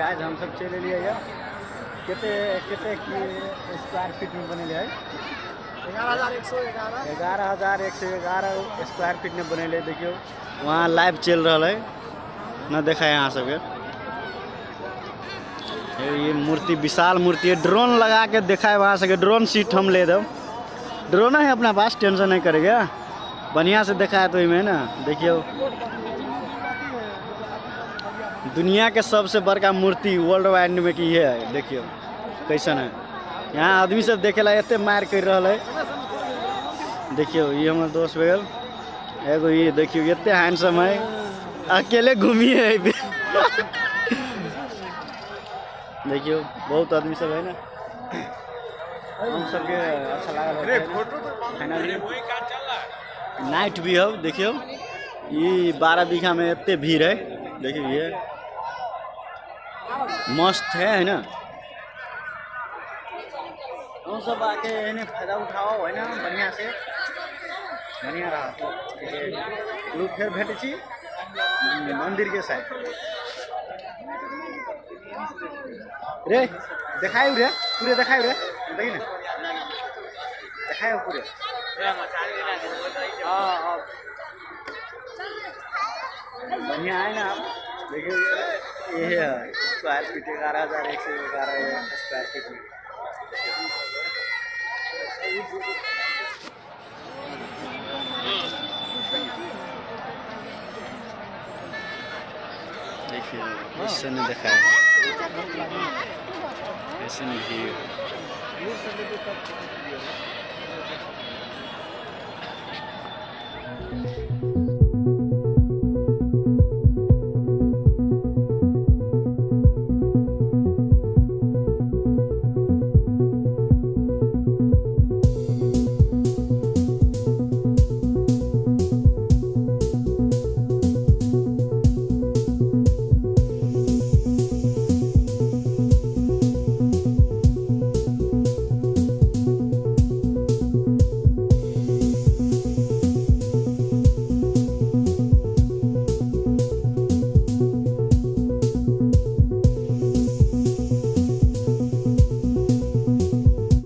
आज हम सब चले लिए केते केते स्क्वायर फीट में बने है 11,111 स्क्वायर फीट में बने। देखियो वहाँ लाइव चल रहा है ना, देखा है यहाँ सब ये मूर्ति विशाल मूर्ति है। ड्रोन लगा के देखा है वहाँ से, ड्रोन सीट हम ले दो, ड्रोन है अपना पास, टेंशन नहीं करेगा, बढ़िया से देखा है तो इमें ना। देखियो दुनिया के सबसे बड़का मूर्ति वर्ल्ड वाइड में की है, देखियो कैसन है। यहाँ आदमी सब देखे ला एते मार कर रहा है। देखियो ये हमारे दोस्त बगल एगो, ये देखियो एते हैंडसम है, अकेले घूमी है देखियो बहुत आदमी सब है ना, हम सबके अच्छा लगा। नाइट भी है, देखियो ये 12 बीघा में इतने भीड़ है। देखिए ये मस्त है ना, हम सब आके इन्हें फायदा उठाओ है ना, बढ़िया से बढ़िया रहा। लोग फिर भेटे छी मंदिर के साइड रे, देखायो रे पूरे, देखायो रे, देखिए ना देखायो पूरे। बढ़िया है ना। देखिए ये है स्क्वायर फीट 11,111 स्क्वायर फीट में। देखिए ऐसे नहीं देखा है, ऐसे नहीं।